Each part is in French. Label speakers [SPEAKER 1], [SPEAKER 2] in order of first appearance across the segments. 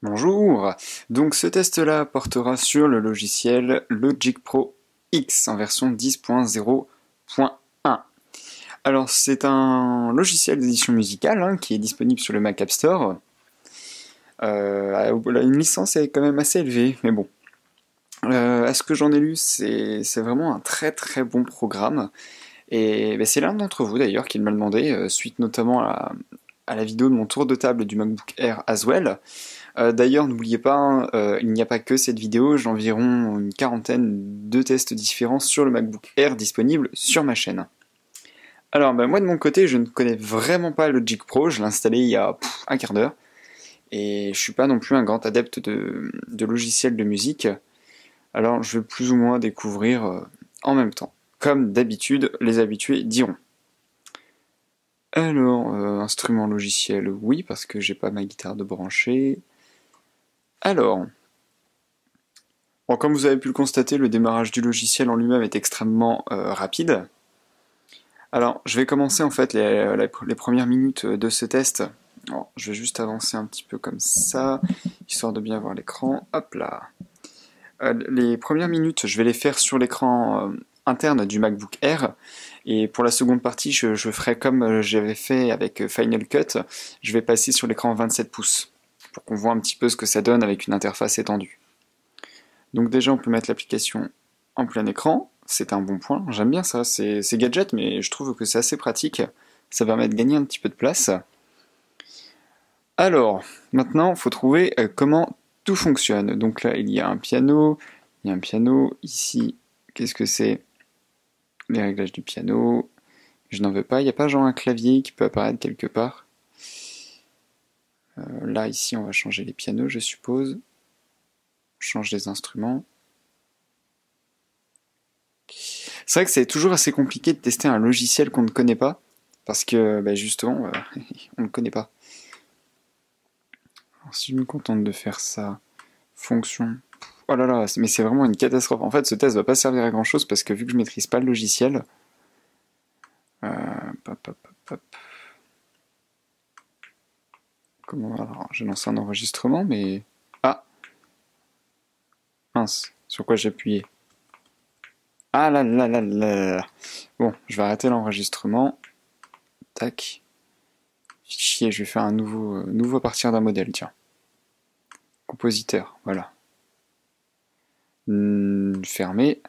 [SPEAKER 1] Bonjour! Donc ce test-là portera sur le logiciel Logic Pro X en version 10.0.1. Alors c'est un logiciel d'édition musicale qui est disponible sur le Mac App Store. Une licence est quand même assez élevée, mais bon. À ce que j'en ai lu, c'est vraiment un très très bon programme. Et c'est l'un d'entre vous d'ailleurs qui m'a demandé, suite notamment à la vidéo de mon tour de table du MacBook Air Haswell. D'ailleurs, n'oubliez pas, il n'y a pas que cette vidéo, j'ai environ une quarantaine de tests différents sur le MacBook Air disponibles sur ma chaîne. Alors, moi de mon côté, je ne connais vraiment pas Logic Pro, je l'ai installé il y a un quart d'heure, et je suis pas non plus un grand adepte de logiciels de musique, alors je vais plus ou moins découvrir en même temps. Comme d'habitude, les habitués diront. Alors, instrument logiciel, oui, parce que j'ai pas ma guitare de brancher. Alors, bon, comme vous avez pu le constater, le démarrage du logiciel en lui-même est extrêmement rapide. Alors, je vais commencer en fait les premières minutes de ce test. Alors, je vais juste avancer un petit peu comme ça, histoire de bien voir l'écran. Hop là. Les premières minutes, je vais les faire sur l'écran interne du MacBook Air. Et pour la seconde partie, je ferai comme j'avais fait avec Final Cut. Je vais passer sur l'écran 27 pouces, pour qu'on voit un petit peu ce que ça donne avec une interface étendue. Donc déjà, on peut mettre l'application en plein écran. C'est un bon point. J'aime bien ça. C'est gadget, mais je trouve que c'est assez pratique. Ça permet de gagner un petit peu de place. Alors, maintenant, il faut trouver comment tout fonctionne. Donc là, il y a un piano. Il y a un piano. Ici, qu'est-ce que c'est? Les réglages du piano. Je n'en veux pas. Il n'y a pas genre un clavier qui peut apparaître quelque part. Là, ici, on va changer les pianos, je suppose. On change les instruments. C'est vrai que c'est toujours assez compliqué de tester un logiciel qu'on ne connaît pas, parce que justement, on ne le connaît pas. Alors, si je me contente de faire ça, fonction, oh là là, mais c'est vraiment une catastrophe. En fait, ce test va pas servir à grand chose, parce que vu que je maîtrise pas le logiciel, hop, hop, hop, hop. Comment, alors, j'ai lancé un enregistrement, mais... Ah! Mince, sur quoi j'ai appuyé? Ah là là là là là. Bon, je vais arrêter l'enregistrement. Tac. Chier, je vais faire un nouveau à partir d'un modèle, tiens. Compositeur, voilà. Fermer.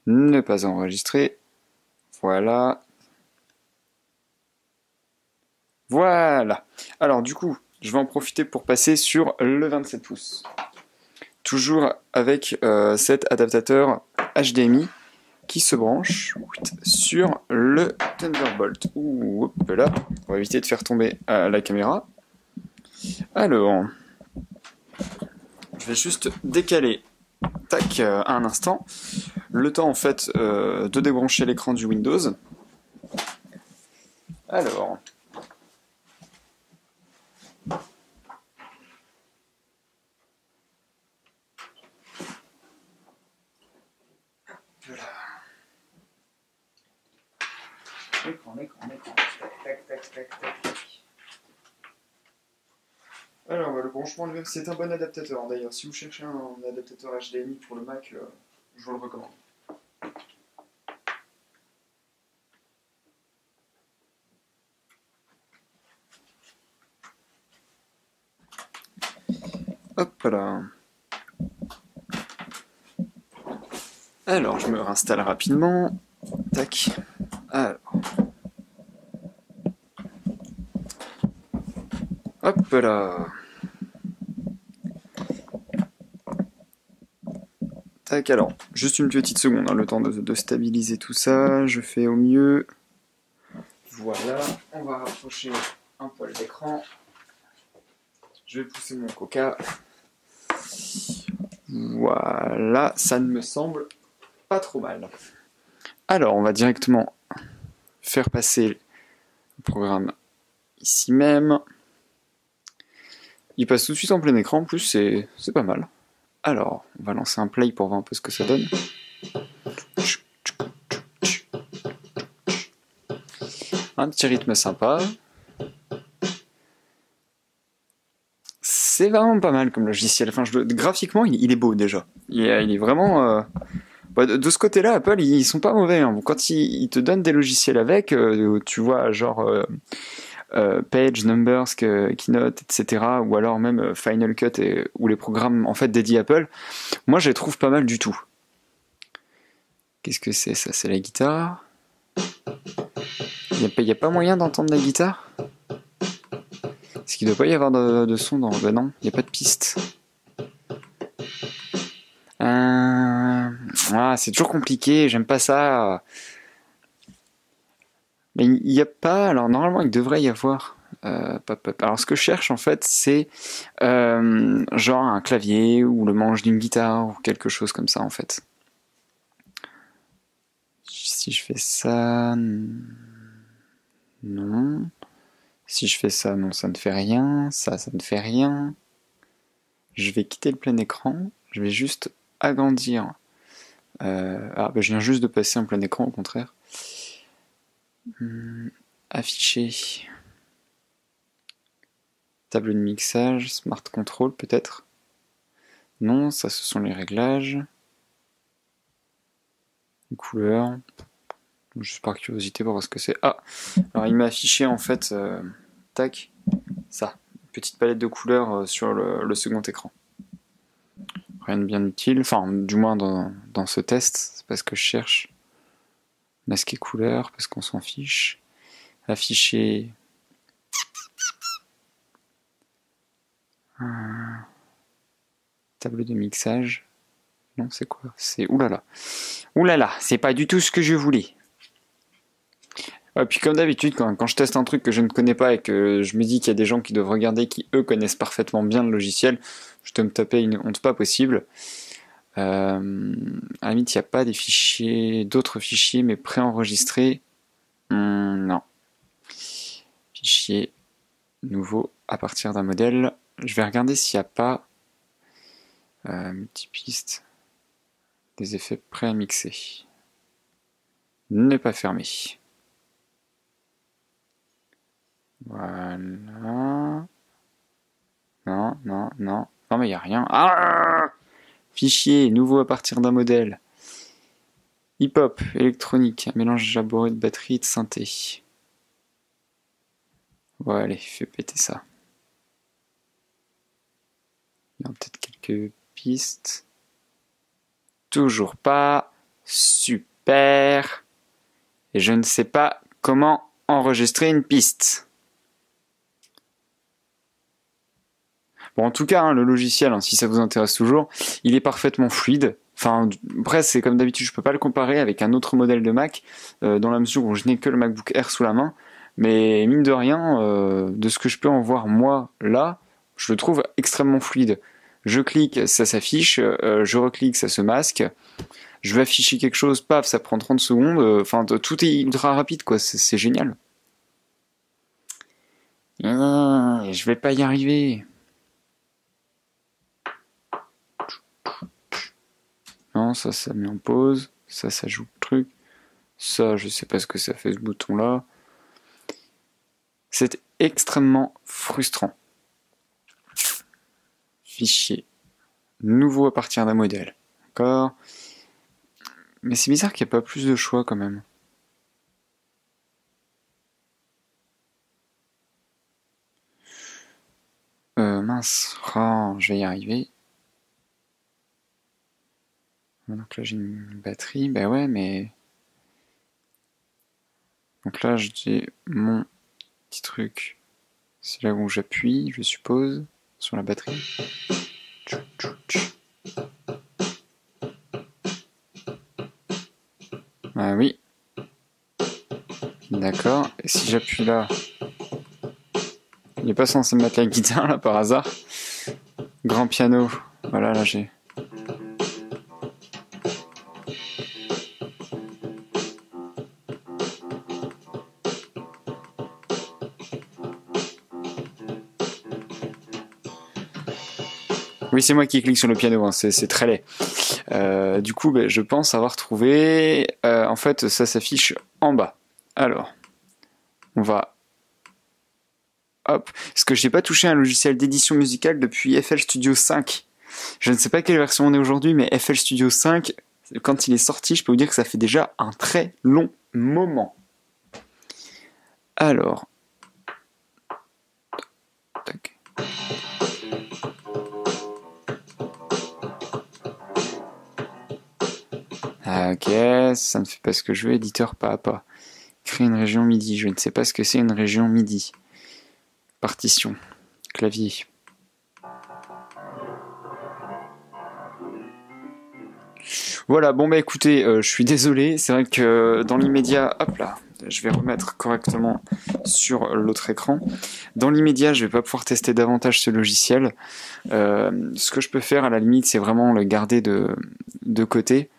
[SPEAKER 1] Ne pas enregistrer. Voilà. Voilà. Alors du coup, je vais en profiter pour passer sur le 27 pouces. Toujours avec cet adaptateur HDMI qui se branche sur le Thunderbolt. Ouh, hop là. On va éviter de faire tomber la caméra. Alors, je vais juste décaler, tac, un instant, le temps en fait de débrancher l'écran du Windows. Alors, écran, tac. Alors, le branchement lui-même, c'est un bon adaptateur. D'ailleurs, si vous cherchez un adaptateur HDMI pour le Mac, je vous le recommande. Hop là. Alors, je me réinstalle rapidement. Tac. Alors. Hop là. Tac, alors, juste une petite seconde, le temps de stabiliser tout ça. Je fais au mieux. Voilà, on va rapprocher un poil d'écran. Je vais pousser mon coca. Voilà, ça ne me semble pas trop mal. Alors, on va directement faire passer le programme ici même. Il passe tout de suite en plein écran, en plus c'est pas mal. Alors, on va lancer un play pour voir un peu ce que ça donne. Un petit rythme sympa. c'est vraiment pas mal comme logiciel. Enfin, graphiquement, il est beau déjà. Il est vraiment... de ce côté-là, Apple, ils sont pas mauvais. Hein. Quand ils te donnent des logiciels avec, tu vois, genre Page, Numbers, Keynote, etc., ou alors même Final Cut, ou les programmes en fait dédiés Apple, moi je les trouve pas mal du tout. Qu'est-ce que c'est ça? C'est la guitare. Il n'y a pas moyen d'entendre la guitare? Est-ce qu'il ne doit pas y avoir de son dans... Ben non, il n'y a pas de piste. C'est toujours compliqué, j'aime pas ça. Mais il n'y a pas... Alors normalement il devrait y avoir... Alors ce que je cherche en fait c'est genre un clavier ou le manche d'une guitare ou quelque chose comme ça en fait. Si je fais ça... Non. Si je fais ça, non, ça ne fait rien. Ça ne fait rien. Je vais quitter le plein écran. Je vais juste agrandir. Je viens juste de passer en plein écran, au contraire. Afficher. Table de mixage, Smart Control peut-être. Non, ça ce sont les réglages. Les couleurs. Juste par curiosité pour voir ce que c'est. Ah, alors il m'a affiché en fait, tac, ça, petite palette de couleurs sur le second écran. Rien de bien utile, enfin du moins dans ce test, c'est pas ce que je cherche. Masquer couleurs, parce qu'on s'en fiche. Afficher. Table de mixage. Non, c'est quoi? C'est oulala. Oulala, c'est pas du tout ce que je voulais. Et puis comme d'habitude, quand je teste un truc que je ne connais pas et que je me dis qu'il y a des gens qui doivent regarder qui eux connaissent parfaitement bien le logiciel, je dois me taper une honte pas possible. À la limite, il n'y a pas des fichiers, d'autres fichiers mais préenregistrés. Non. Fichier nouveau à partir d'un modèle. Je vais regarder s'il n'y a pas multipiste, des effets prêts à mixer. Ne pas fermer. Voilà. Non, non, non. Non, mais il n'y a rien. Ah, fichier, nouveau à partir d'un modèle. Hip-hop, électronique, un mélange élaboré de batterie et de synthé. Ouais, allez, fais péter ça. Il y a peut-être quelques pistes. Toujours pas. Super. Et je ne sais pas comment enregistrer une piste. Bon, en tout cas, hein, le logiciel, hein, si ça vous intéresse toujours, il est parfaitement fluide. Enfin, après, c'est comme d'habitude, je peux pas le comparer avec un autre modèle de Mac, dans la mesure où je n'ai que le MacBook Air sous la main. Mais mine de rien, de ce que je peux en voir moi là, je le trouve extrêmement fluide. Je clique, ça s'affiche, je reclique, ça se masque. Je vais afficher quelque chose, paf, ça prend 30 secondes. Enfin, tout est ultra rapide, quoi. C'est génial. Je vais pas y arriver. Non, ça met en pause. Ça joue le truc. Ça, je sais pas ce que ça fait ce bouton-là. C'est extrêmement frustrant. Fichier. Nouveau à partir d'un modèle. D'accord. Mais c'est bizarre qu'il n'y ait pas plus de choix quand même. Mince. Oh, je vais y arriver. Donc là j'ai une batterie. Ben ouais, mais... Donc là j'ai mon petit truc. C'est là où j'appuie, je suppose, sur la batterie. Ah oui. D'accord. Et si j'appuie là... Il n'est pas censé me mettre la guitare là par hasard. Grand piano. Voilà, là j'ai... Oui, c'est moi qui clique sur le piano, hein, c'est très laid. Du coup, je pense avoir trouvé... en fait, ça s'affiche en bas. Alors, on va Hop, parce que j'ai pas touché un logiciel d'édition musicale depuis FL Studio 5. Je ne sais pas quelle version on est aujourd'hui, mais FL Studio 5, quand il est sorti, je peux vous dire que ça fait déjà un très long moment. Alors, tac. Ok, ça ne fait pas ce que je veux, éditeur pas à pas. Créer une région MIDI, je ne sais pas ce que c'est une région MIDI. Partition, clavier. Voilà, bon bah écoutez, je suis désolé, c'est vrai que dans l'immédiat, hop là, je vais remettre correctement sur l'autre écran. Dans l'immédiat, je vais pas pouvoir tester davantage ce logiciel. Ce que je peux faire à la limite, c'est vraiment le garder de côté.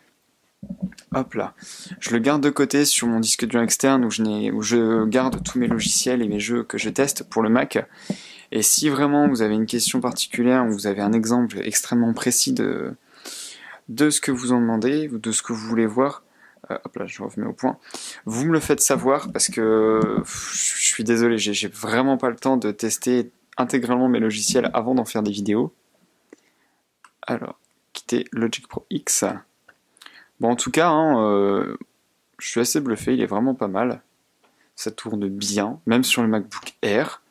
[SPEAKER 1] Hop là, je le garde de côté sur mon disque dur externe où je garde tous mes logiciels et mes jeux que je teste pour le Mac. Et si vraiment vous avez une question particulière ou vous avez un exemple extrêmement précis de ce que vous en demandez ou de ce que vous voulez voir, hop là, je remets au point, vous me le faites savoir parce que je suis désolé, j'ai vraiment pas le temps de tester intégralement mes logiciels avant d'en faire des vidéos. Alors, quitter Logic Pro X. Bon, en tout cas, je suis assez bluffé, il est vraiment pas mal. Ça tourne bien, même sur le MacBook Air,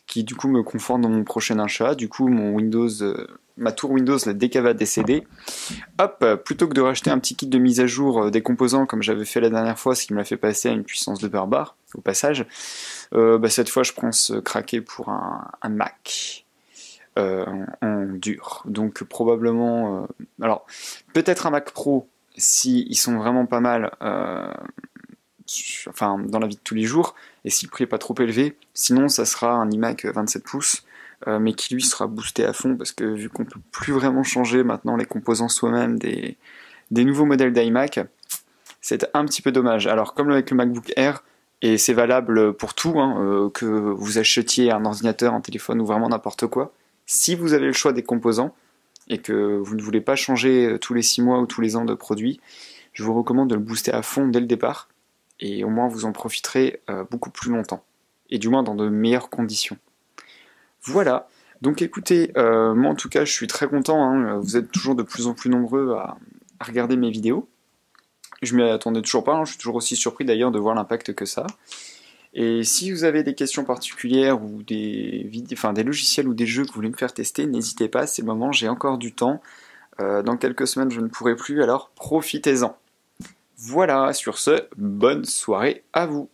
[SPEAKER 1] qui du coup me conforte dans mon prochain achat. Du coup, ma tour Windows, la dès qu'elle va décéder, hop, plutôt que de racheter un petit kit de mise à jour des composants comme j'avais fait la dernière fois, ce qui me l'a fait passer à une puissance de barbare, au passage, cette fois je pense craquer pour un Mac. En dur. Donc probablement... alors, peut-être un Mac Pro, si ils sont vraiment pas mal enfin, dans la vie de tous les jours, et si le prix n'est pas trop élevé. Sinon, ça sera un iMac 27 pouces, mais qui lui sera boosté à fond, parce que vu qu'on peut plus vraiment changer maintenant les composants soi-même des nouveaux modèles d'iMac, c'est un petit peu dommage. Alors, comme avec le MacBook Air, et c'est valable pour tout, que vous achetiez un ordinateur, un téléphone ou vraiment n'importe quoi, si vous avez le choix des composants, et que vous ne voulez pas changer tous les 6 mois ou tous les ans de produit, je vous recommande de le booster à fond dès le départ, et au moins vous en profiterez beaucoup plus longtemps, et du moins dans de meilleures conditions. Voilà, donc écoutez, moi en tout cas je suis très content, vous êtes toujours de plus en plus nombreux à regarder mes vidéos. Je m'y attendais toujours pas, je suis toujours aussi surpris d'ailleurs de voir l'impact que ça a. Et si vous avez des questions particulières ou des logiciels ou des jeux que vous voulez me faire tester, n'hésitez pas, c'est le moment, j'ai encore du temps. Dans quelques semaines je ne pourrai plus, alors profitez-en. Voilà, sur ce, bonne soirée à vous.